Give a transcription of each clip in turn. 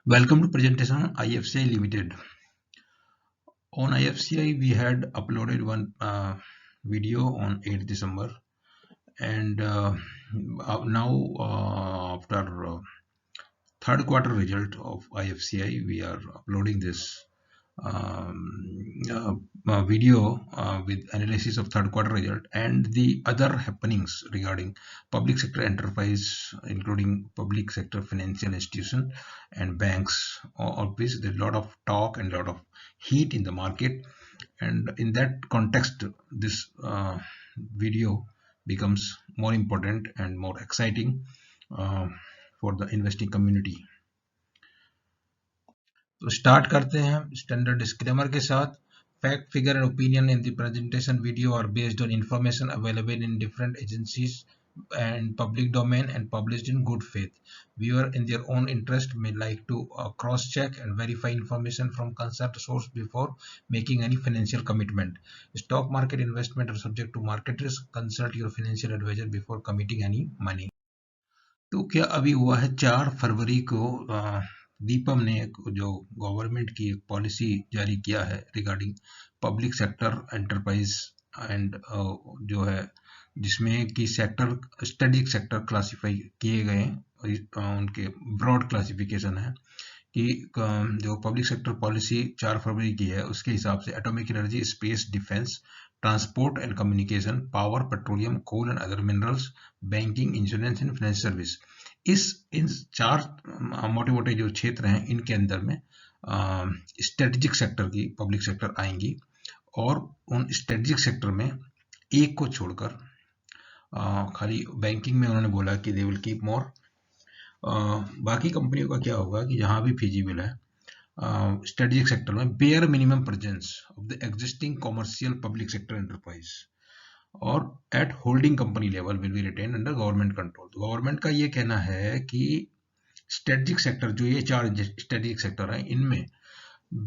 Welcome to presentation on IFCI Limited. On IFCI, we had uploaded one video on 8th December, and now after third quarter result of IFCI, we are uploading this video with analysis of third quarter result and the other happenings regarding public sector enterprise, including public sector financial institution and banks. Obviously, there's a lot of talk and a lot of heat in the market, and in that context, this video becomes more important and more exciting for the investing community. तो start करते हैं standard disclaimer के साथ. Fact, figure and opinion in the presentation video are based on information available in different agencies and public domain and published in good faith. Viewer in their own interest may like to cross-check and verify information from concerned source before making any financial commitment. Stock market investment are subject to market risk. Consult your financial advisor before committing any money. तो क्या अभी हुआ है 4 फरवरी को दीपम ने जो government की एक पॉलिसी जारी किया है regarding public sector enterprise and जो है जिसमें कि सेक्टर स्ट्रेटेजिक सेक्टर क्लासिफाई किए गए उनके ब्रॉड क्लासिफिकेशन है कि जो पब्लिक सेक्टर पॉलिसी 4 फरवरी की है उसके हिसाब से atomic energy, space, defence, transport and communication, power, petroleum, coal and other minerals, banking, insurance and financial service, इन 4 मोटे मोटे जो क्षेत्र हैं इनके अंदर में स्ट्रेटेजिक सेक्टर की पब्लिक सेक्टर आएंगी. और उन स्ट्रेटेजिक सेक्टर में एक को छोड़कर खाली बैंकिंग में उन्होंने बोला कि दे विल कीप मोर. बाकी कंपनियों का क्या होगा कि जहां भी फिजिबल है स्ट्रेटेजिक सेक्टर में bare minimum presence of the existing commercial public sector enterprise और at holding company level will be retained under government control. तो गवर्नमेंट का ये कहना है कि स्ट्रेटेजिक सेक्टर जो ये 4 स्ट्रेटेजिक सेक्टर हैं इनमें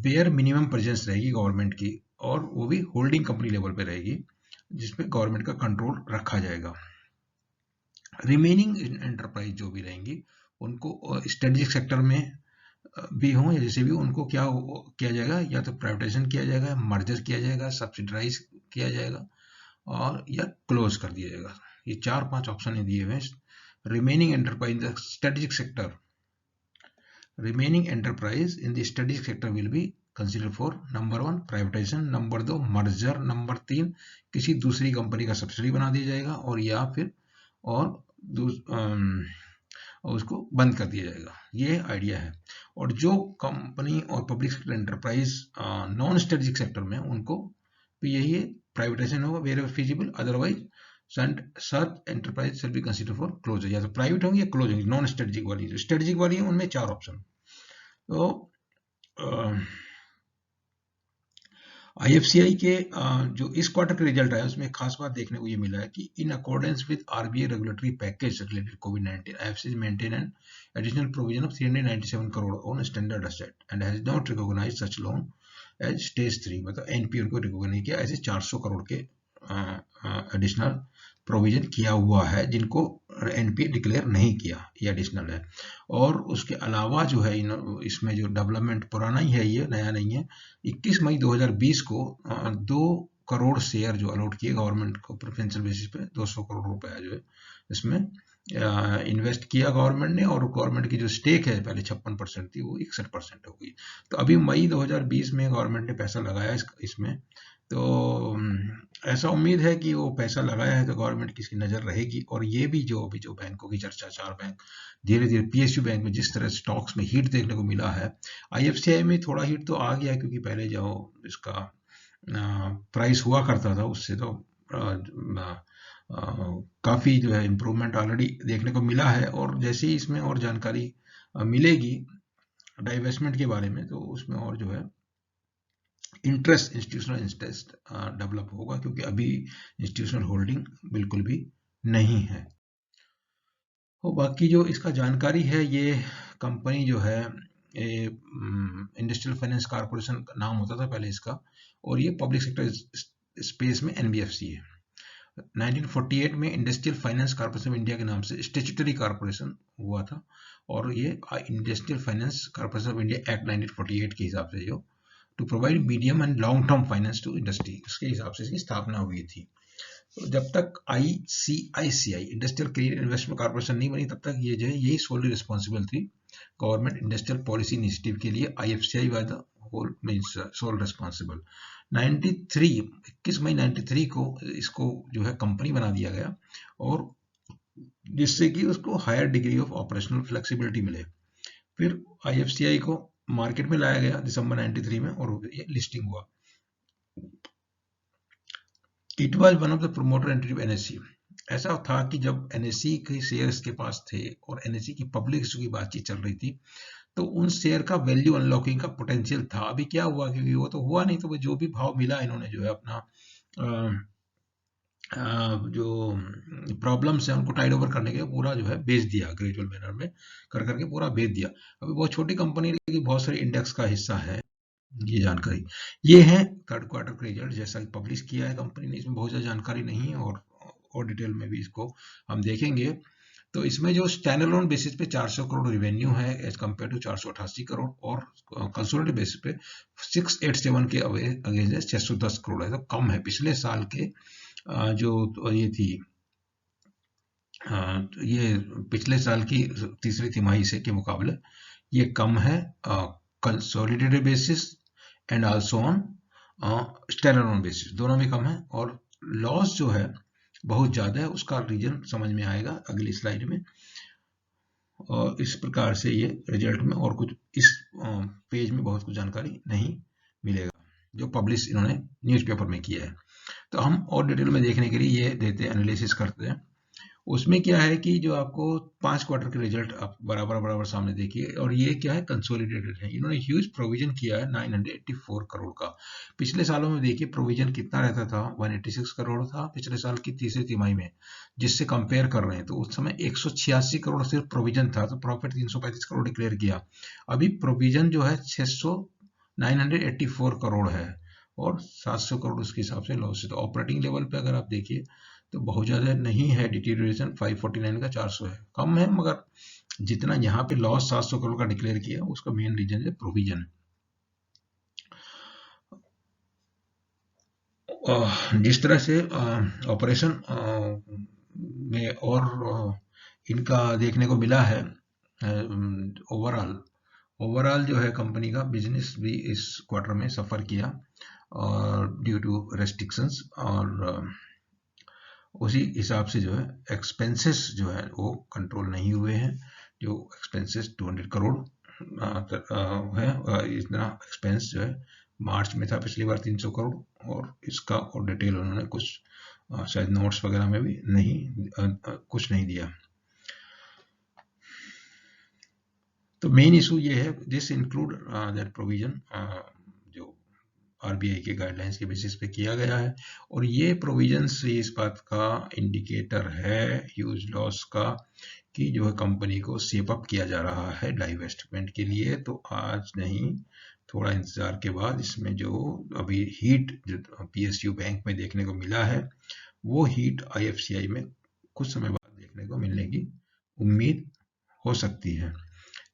बेयर मिनिमम प्रेजेंस रहेगी गवर्नमेंट की और वो भी होल्डिंग कंपनी लेवल पे रहेगी जिसमें गवर्नमेंट का कंट्रोल रखा जाएगा. रिमेनिंग एंटरप्राइज जो भी रहेंगी उनको स्ट्रेटेजिक सेक्टर में भी हों या जैसे भी उनको क्या किया जाएगा, या तो प्राइवेटाइजेशन किया जाएगा, मर्जर किया जाएगा, सब्सिडाइज किया जाएगा और या क्लोज कर दिया जाएगा. ये 4-5 ऑप्शन दिए हुए हैं. Remaining enterprise in the strategic sector, remaining enterprise in the strategic sector will be consider for number 1 privatisation, number 2 merger, number 3 किसी दूसरी कंपनी का सब्सिडी बना दिया जाएगा और या फिर और उसको बंद कर दिया जाएगा. ये आइडिया है. और जो कंपनी और public sector enterprise non strategic sector में उनको भी यही प्राइवेटाइजेशन होगा where feasible, otherwise such enterprise shall be considered for closure. या तो प्राइवेट होंगी या क्लोज होंगी. नॉन स्ट्रेटेजिक वाली जो स्ट्रेटेजिक वाली है उनमें 4 ऑप्शन. तो IFCI के जो इस क्वार्टर का रिजल्ट आया उसमें खास बात देखने को ये मिला है कि in accordance with RBI regulatory package related कोविड-19, IFCI maintain an additional provision of 397 crore on standard asset and has not recognised such loan as stage 3. मतलब NPA उनको रिकॉग्नाइज किया. ऐसे 400 करोड़ के एडिशनल प्रोविजन किया हुआ है जिनको NPA डिक्लेयर नहीं किया, ये एडिशनल है. और उसके अलावा जो है इसमें जो डेवलपमेंट पुराना ही है, ये नया नहीं है. 21 मई 2020 को 2 करोड़ शेयर जो अलॉट किए गवर्नमेंट को प्रेफरेंशियल बेसिस पे 200 करोड़ रुपया जो है इसमें इन्वेस्ट किया गवर्नमेंट ने. और गवर्नमेंट की जो स्टेक है पहले 56% थी वो 61% हो गई. तो अभी मई 2020 में गवर्नमेंट ने पैसा लगाया इसमें. तो ऐसा उम्मीद है कि वो पैसा लगाया है तो गवर्नमेंट की इसकी नजर रहेगी. और ये भी जो अभी जो बैंकों की चर्चा, 4 बैंक धीरे धीरे PSU बैंक में जिस तरह स्टॉक्स में हीट देखने को मिला है, IFCI में थोड़ा हीट तो आ गया क्योंकि पहले जो इसका प्राइस हुआ करता था उससे तो काफी जो है इम्प्रूवमेंट ऑलरेडी देखने को मिला है. और जैसे ही इसमें और जानकारी मिलेगी डाइवेस्टमेंट के बारे में तो उसमें और जो है इंस्टीट्यूशनल इंटरेस्ट डेवलप होगा क्योंकि अभी इंस्टीट्यूशनल होल्डिंग बिल्कुल भी नहीं है. और बाकी जो इसका जानकारी है, ये कंपनी जो है इंडस्ट्रियल फाइनेंस कॉर्पोरेशन का नाम होता था पहले इसका, और ये पब्लिक सेक्टर स्पेस में NBFC है. 1948 में industrial finance corporation of India के नाम से स्टैट्यूटरी कॉर्पोरेशन हुआ था और ये industrial finance corporation of India act 1948 के हिसाब से जो to provide medium and long term finance to industry, उसके हिसाब से इसकी स्थापना हुई थी। तो जब तक ICICI industrial credit investment corporation नहीं बनी, तब तक ये जो है यही सोलली रिस्पॉन्सिबल थी गवर्नमेंट इंडस्ट्रियल पॉलिसी इनिशिएटिव के लिए। IFCI was the whole means sole responsible. 21 मई 93 को इसको जो है कंपनी बना दिया गया, और जिससे कि उसको higher degree of operational flexibility मिले। फिर IFCI को मार्केट में लाया गया दिसंबर 93 में, और ये लिस्टिंग हुआ। It was one of the promoter entity of NSE। ऐसा था कि जब NSE के शेयर्स के पास थे और NSE की पब्लिक इश्यू की बातचीत चल रही थी, तो उन शेयर का वैल्यू अनलॉकिंग का पोटेंशियल था। अभी क्या हुआ, क्योंकि वो तो हुआ नहीं, तो वो जो भी भाव मिला इन्होंने जो है अपना जो प्रॉब्लम्स है उनको टाइड ओवर करने के पूरा जो है बेच दिया, ग्रेजुअल मैनर में कर करके पूरा बेच दिया। अभी बहुत छोटी कंपनी, लेकिन बहुत सारे इंडेक्स का हिस्सा है। ये जानकारी ये है थर्ड क्वार्टर के रिजल्ट जैसा कि पब्लिश किया है कंपनी ने। इसमें बहुत ज़्यादा जानकारी नहीं है, और डिटेल में भी इसको हम देखेंगे। तो इसमें जो स्टैंड अलोन बेसिस पे 400 करोड़ रिवेन्यू है एज कम्पेयर टू 488 करोड़, और कंसोलिडेटेड बेसिस पे 687 के अगेंस्ट 610 करोड़ है, तो कम है पिछले साल के जो ये थी ये पिछले साल की तीसरी तिमाही से के मुकाबले ये कम है consolidated basis and also on standalone basis, दोनों में कम है। और लॉस जो है बहुत ज़्यादा है, उसका रीजन समझ में आएगा अगली स्लाइड में। और इस प्रकार से ये रिजल्ट में और कुछ इस पेज में बहुत कुछ जानकारी नहीं मिलेगा जो पब्लिश इन्होंने न्यूज़पेपर में किया है। तो हम और डिटेल में देखने के लिए ये देते हैं, एनालिसिस करते हैं। उसमें क्या है कि जो आपको 5 क्वार्टर के रिजल्ट आप बराबर सामने देखिए, और ये क्या है कंसोलिडेटेड है। इन्होंने ह्यूज प्रोविजन किया है 984 करोड़ का। पिछले सालों में देखिए प्रोविजन कितना रहता था, 186 करोड़ था पिछले साल की तीसरी तिमाही में, जिससे कंपेयर कर रहे हैं। तो उस समय 186 करोड़ सिर्फ प्रोविजन था, तो प्रॉफिट 335 करोड़ डिक्लेयर किया। अभी प्रोविजन जो है 984 करोड़ है, और 700 करोड़ उसके हिसाब से लॉस है। तो ऑपरेटिंग लेवल पे अगर आप देखिए तो बहुत ज़्यादा नहीं है डिटीरियरेशन, 549 का 400 है, कम है। मगर जितना यहाँ पे लॉस 700 करोड़ का डिक्लेयर किया, उसका मेन रीजन है प्रोविजन। जिस तरह से ऑपरेशन में और इनका देखने को मिला है, ओवरऑल जो है कंपनी का बिजनेस भी इस क्वार्टर में सफ़र किया, और ड्यू टू रेस्ट्रिक्शंस, और उसी हिसाब से जो है एक्सपेंसेस जो है वो कंट्रोल नहीं हुए हैं। जो एक्सपेंसेस 200 करोड़ है, इतना एक्सपेंस जो है मार्च में था पिछली बार 300 करोड़, और इसका और डिटेल उन्होंने कुछ शायद नोट्स वगैरह में भी कुछ नहीं दिया। तो मेन इशू ये है, दिस इंक्लूड दैट प्रोविजन जो RBI के गाइडलाइंस के बेसिस पे किया गया है, और ये प्रोविजन से इस बात का इंडिकेटर है ह्यूज लॉस का कि जो है कंपनी को सेप अप किया जा रहा है डाइवेस्टमेंट के लिए। तो आज नहीं, थोड़ा इंतजार के बाद इसमें जो अभी हीट जो PSU बैंक में देखने को मिला है, वो हीट IFCI में कुछ समय बाद देखने को मिलने की उम्मीद हो सकती है।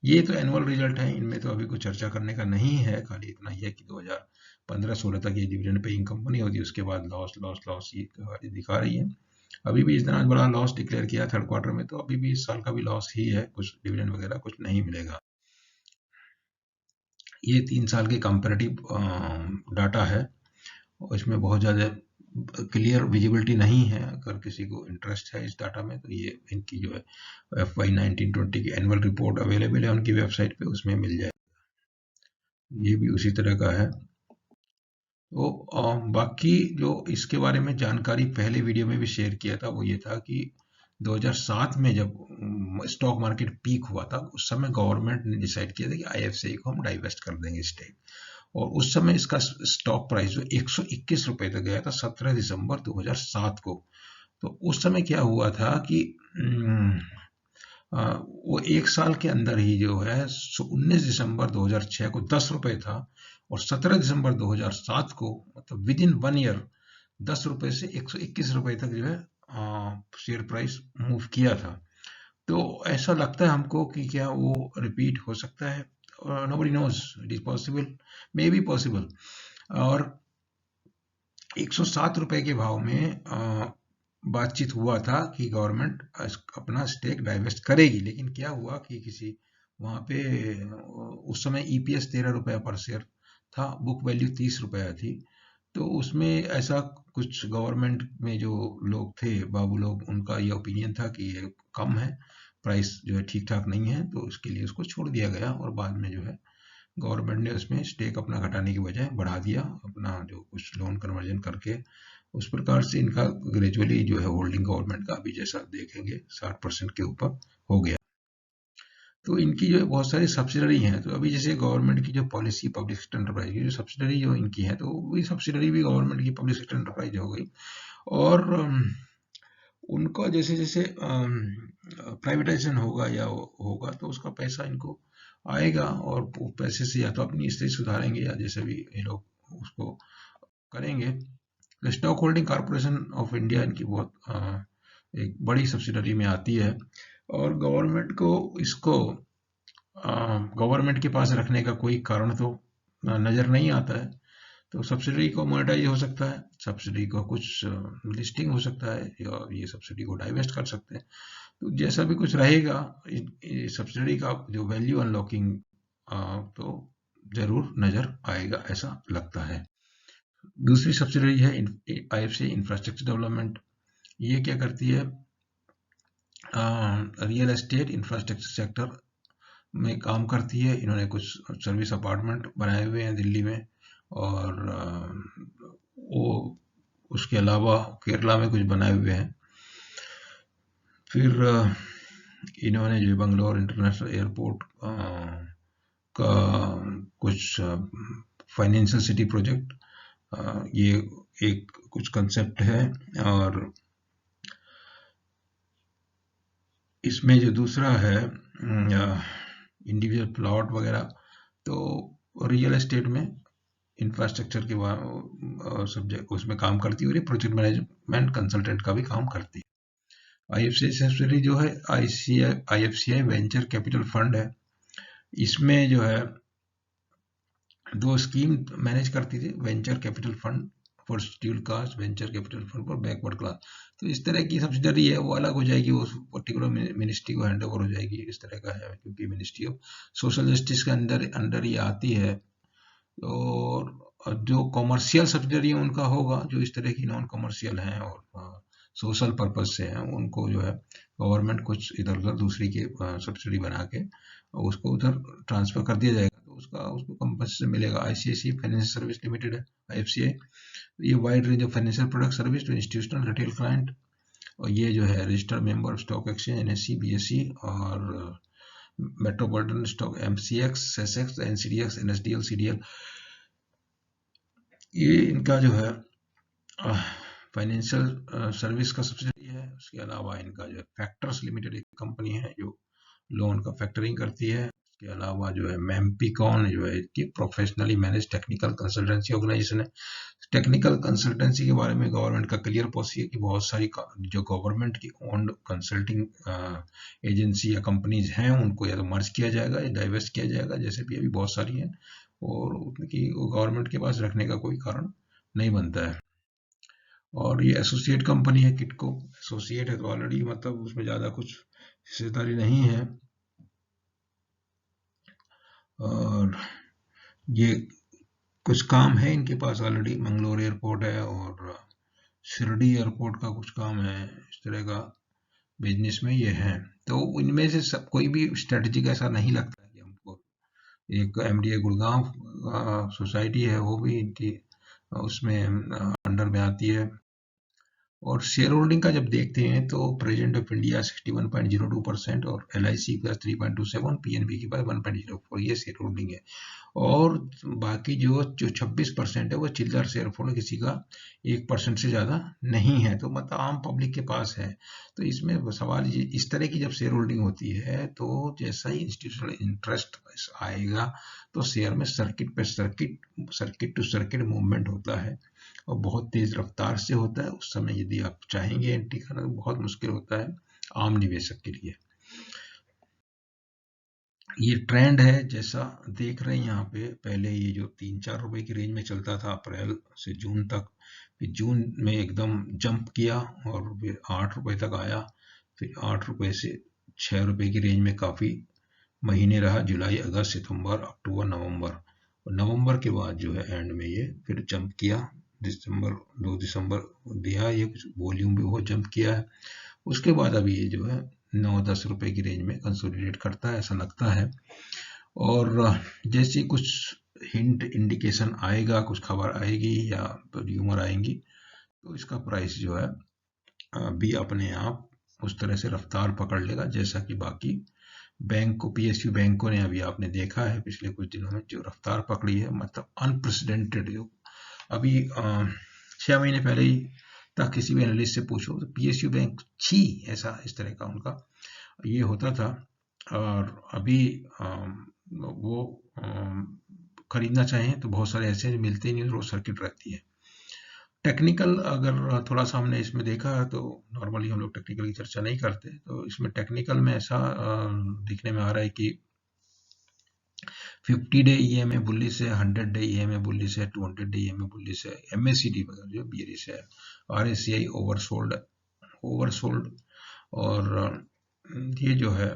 ये तो एनुअल रिजल्ट है, इनमें तो अभी कुछ चर्चा करने का नहीं है, खाली इतना ही है कि 2015-16 तक ये डिविडेंड पेइंग कंपनी होती है, उसके बाद लॉस ये दिखा रही है। अभी भी इतना बड़ा लॉस डिक्लेयर किया थर्ड क्वार्टर में, तो अभी भी इस साल का भी लॉस ही है, कुछ डिविडेंड वगैरह कुछ नहीं मिलेगा। ये 3 साल के कंपैरेटिव डाटा है, और इसमें बहुत ज़्यादा क्लियर विजिबिलिटी नहीं है। अगर किसी को इंटरेस्ट है इस डाटा में, तो ये इनकी जो है FY 19-20 की एनुअल रिपोर्ट अवेलेबल है उनकी वेबसाइट पे, उसमें मिल जाएगा। ये भी उसी तरह का है। तो बाकी जो इसके बारे में जानकारी पहले वीडियो में भी शेयर किया था, वो ये था कि 2007 में जब स्टॉक मार्केट पीक हुआ था, उस समय गवर्नमेंट ने डिसाइड किया था कि IFCI को हम डाइवेस्ट कर देंगे इस टाइम, और उस समय इसका स्टॉक प्राइस जो 121 रुपए तक गया था 17 दिसंबर 2007 को। तो उस समय क्या हुआ था कि वो एक साल के अंदर ही जो है 19 दिसंबर 2006 को 10 रुपए था, और 17 दिसंबर 2007 को मतलब विद इन 1 ईयर 10 रुपए से 121 रुपए तक जो है शेयर प्राइस मूव किया था। तो ऐसा लगता है हमको कि क्या वो रिपीट हो सकता है, nobody knows, it is possible, may be possible. और 107 रुपए के भाव में बातचीत हुआ था कि गवर्नमेंट अपना स्टेक डाइवेस्ट करेगी, लेकिन क्या हुआ कि किसी वहां पे उस समय ईपीएस 13 रुपया पर शेयर था, बुक वैल्यू 30 रुपया थी। तो उसमें ऐसा कुछ गवर्नमेंट में जो लोग थे, बाबू लोग, उनका ये ओपिनियन था कि ये कम है, प्राइस जो है ठीक ठाक नहीं है, तो इसके लिए उसको छोड़ दिया गया। और बाद में जो है गवर्नमेंट ने उसमें स्टेक अपना घटाने की बजाय बढ़ा दिया, अपना जो कुछ लोन कन्वर्जन करके। उस प्रकार से इनका ग्रेजुअली जो है होल्डिंग गवर्नमेंट का अभी जैसा देखेंगे 60% के ऊपर हो गया। तो इनकी जो है बहुत सारी सब्सिडरी हैं। तो अभी जैसे गवर्नमेंट की जो पॉलिसी पब्लिक सेक्टर एंटरप्राइज की जो सब्सिडरी जो इनकी है, तो वही सब्सिडरी भी गवर्नमेंट की पब्लिक सेक्टर एंटरप्राइज हो गई। और उनका जैसे जैसे प्राइवेटाइजेशन होगा या होगा तो उसका पैसा इनको आएगा, और वो पैसे से या तो अपनी स्थिति सुधारेंगे या जैसे भी ये लोग उसको करेंगे। तो stock holding corporation of India इनकी बहुत एक बड़ी सब्सिडरी में आती है। और गवर्नमेंट को इसको गवर्नमेंट के पास रखने का कोई कारण तो नजर नहीं आता है। तो सब्सिडी को मोनेटाइज हो सकता है, सब्सिडी को कुछ लिस्टिंग हो सकता है, या ये सब्सिडी को डाइवेस्ट कर सकते हैं। तो जैसा भी कुछ रहेगा, सब्सिडी का जो वैल्यू अनलॉकिंग तो जरूर नजर आएगा, ऐसा लगता है। दूसरी सब्सिडी है आईएफसी इंफ्रास्ट्रक्चर डेवलपमेंट। ये क्या करती है, रियल एस्टेट इंफ्रास्ट्रक्चर सेक्टर में काम करती है। इन्होंने कुछ सर्विस अपार्टमेंट बनाए हुए हैं दिल्ली में, और वो उसके अलावा केरला में कुछ बनाए हुए हैं। फिर इन्होंने जो बंगलोर इंटरनेशनल एयरपोर्ट का कुछ फाइनेंशियल सिटी प्रोजेक्ट, ये एक कुछ कंसेप्ट है। और इसमें जो दूसरा है इंडिविजुअल प्लॉट वगैरह, तो रियल एस्टेट में इंफ्रास्ट्रक्चर के सब्जेक्ट उसमें काम करती है, और ये प्रोजेक्ट मैनेजमेंट कंसल्टेंट का भी काम करती है। आईएफसीआई सब्सिडरी जो है आईएफसीआई वेंचर कैपिटल फंड है। इसमें जो है दो स्कीम मैनेज करती थी, venture capital fund for schedule caste, venture capital fund for backward class. तो इस तरह की सब्सिडरी है, वो अलग हो जाएगी, वो पर्टिकुलर मिनिस्ट्री को हैंड ओवर हो जाएगी, इस तरह का है, क्योंकि मिनिस्ट्री ऑफ सोशल जस्टिस के अंदर अंडर ये आती है। और जो कॉमर्शियल सब्सिडरी उनका होगा, जो इस तरह की नॉन कॉमर्शियल हैं और सोशल पर्पज से हैं, उनको जो है गवर्नमेंट कुछ इधर उधर दूसरी के सब्सिडी बना के उसको उधर ट्रांसफर कर दिया जाएगा, तो उसको कंपनसेशन मिलेगा। आईसीआईसीआई फाइनेंशियल सर्विस लिमिटेड है आईएफसीआई, ये wide range of financial product service to institutional retail client, और ये जो है registered member of stock exchange NSC BSC और metropolitan stock MCX Sensex NCDEX NSDL CDL. ये इनका जो है फाइनेंशियल सर्विस का सब्सिडी है। उसके अलावा इनका जो है फैक्टर्स लिमिटेड एक कंपनी है जो लोन का फैक्टरिंग करती है। उसके अलावा जो है मैम्पिकॉन जो है कि professionally manage technical consultancy organisation है। टेक्निकल कंसल्टेंसी के बारे में गवर्नमेंट का क्लियर पॉलिसी है कि बहुत सारी जो गवर्नमेंट की ओन्ड कंसल्टिंग एजेंसी या कंपनीज हैं, उनको या तो मर्ज किया जाएगा या डाइवेस्ट किया जाएगा, जैसे भी अभी बहुत सारी हैं, और उनकी गवर्नमेंट के पास रखने का कोई कारण नहीं बनता है। और ये एसोसिएट कंपनी है किटको, एसोसिएट है तो ऑलरेडी मतलब उसमें ज़्यादा कुछ हिस्सेदारी नहीं है। और ये कुछ काम है इनके पास ऑलरेडी, मंगलोर एयरपोर्ट है और शिरडी एयरपोर्ट का कुछ काम है, इस तरह का बिजनेस में ये है। तो इनमें से सब कोई भी स्ट्रेटेजिक ऐसा नहीं लगता है कि हमको। एक एमडीए गुड़गांव सोसाइटी है, वो भी इनकी उसमें अंडर में आती है। और शेयर होल्डिंग का जब देखते हैं तो प्रेजेंट ऑफ इंडिया 61.02% और LIC का 3.27, PNB के पास 1.04, ये शेयर होल्डिंग है। और बाकी जो 26% है वो चिल्लर शेयर होल्डिंग, किसी का 1% से ज्यादा नहीं है, तो मतलब आम पब्लिक के पास है। तो इसमें सवाल ये, इस तरह की जब शेयर होल्डिंग होती है तो जैसा ही इंस्टीट्यूशनल इंटरेस्ट आएगा तो शेयर में सर्किट पे सर्किट टू सर्किट मूवमेंट होता है, और बहुत तेज रफ्तार से होता है। उस समय यदि आप चाहेंगे एंट्री करना तो बहुत मुश्किल होता है आम निवेशक के लिए। ये ट्रेंड है जैसा देख रहे हैं यहाँ पे। पहले ये जो 3-4 रुपए की रेंज में चलता था अप्रैल से जून तक, फिर जून में एकदम जंप किया और फिर 8 रुपए तक आया, फिर 8 रुपए से 6 रुपए की रेंज में काफी महीने रहा, जुलाई अगस्त सितंबर अक्टूबर नवंबर। और नवंबर के बाद जो है एंड में ये फिर जंप किया, दिसंबर 2 दिसंबर दिया, ये कुछ वॉल्यूम भी बहुत जंप किया है। उसके बाद अभी ये जो है 9-10 रुपए की रेंज में कंसोलिडेट करता है ऐसा लगता है। और जैसे ही कुछ हिंट इंडिकेशन आएगा, कुछ खबर आएगी या र्यूमर आएंगी, तो इसका प्राइस जो है भी अपने आप उस तरह से रफ्तार पकड़ लेगा, जैसा कि बाकी बैंक को, पीएसयू बैंकों ने अभी आपने देखा है पिछले कुछ दिनों में जो रफ्तार पकड़ी है, मतलब अनप्रेसिडेंटेड। जो अभी 6 महीने पहले ही तक किसी भी एनालिस्ट से पूछो तो पीएसयू बैंक छी, ऐसा इस तरह का उनका ये होता था। और अभी वो खरीदना चाहें तो बहुत सारे ऐसे मिलते ही नहीं, रोज सर्किट रहती है। टेक्निकल अगर थोड़ा सा हमने इसमें देखा है, तो नॉर्मली हम लोग टेक्निकल की चर्चा नहीं करते, तो इसमें टेक्निकल में ऐसा दिखने में आ रहा है कि 50 डे ईएमए बुलिश है, 100 डे ईएमए बुलिश है, 200 डे ईएमए बुलिश है, एमएसीडी वगैरह जो बियरिश है, आरएससीआई ओवरसोल्ड। और ये जो है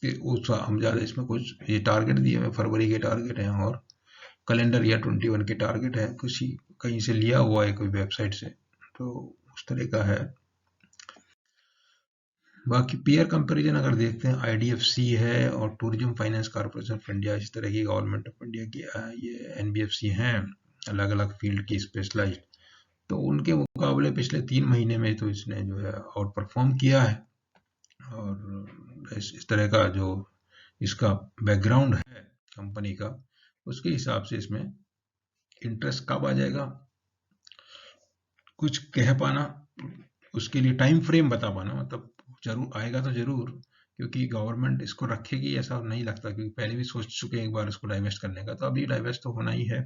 कि हम ज्यादा इसमें कुछ ये टारगेट दिए हुए फरवरी के टारगेट हैं और कैलेंडर ईयर 21 के टारगेट है, किसी कहीं से लिया हुआ है कोई वेबसाइट से, तो उस तरह का है। बाकी पीयर कंपैरिजन अगर देखते हैं, आईडीएफसी है और tourism finance corporation of India, इस तरह की गवर्नमेंट ऑफ इंडिया की ये एनबीएफसी हैं, अलग अलग फील्ड की स्पेशलाइज्ड। तो उनके मुकाबले पिछले 3 महीने में तो इसने जो है आउट परफॉर्म किया है। और इस तरह का जो इसका बैकग्राउंड है कंपनी का, उसके हिसाब से इसमें इंटरेस्ट कब आ जाएगा कुछ कह पाना, उसके लिए टाइम फ्रेम बता पाना, मतलब जरूर आएगा तो जरूर, क्योंकि गवर्नमेंट इसको रखेगी ऐसा नहीं लगता, क्योंकि पहले भी सोच चुके हैं एक बार इसको डाइवेस्ट करने का, तो अभी डाइवेस्ट तो होना ही है।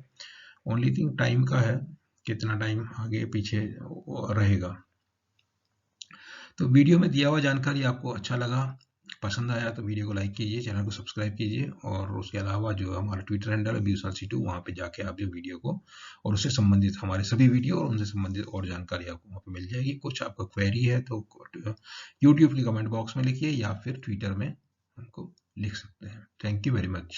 ओनली थिंग टाइम का है, कितना टाइम आगे पीछे रहेगा। तो वीडियो में दिया हुआ जानकारी आपको अच्छा लगा, पसंद आया तो वीडियो को लाइक कीजिए, चैनल को सब्सक्राइब कीजिए, और उसके अलावा जो हमारा ट्विटर हैंडल है BSRC2, वहाँ पे जाके आप जो वीडियो को और उससे संबंधित हमारे सभी वीडियो और उनसे संबंधित और जानकारी आपको वहाँ पे मिल जाएगी। कुछ आपका क्वेरी है तो यूट्यूब के कमेंट बॉक्स में लिखिए या फिर ट्विटर में हमको लिख सकते हैं। Thank you very much.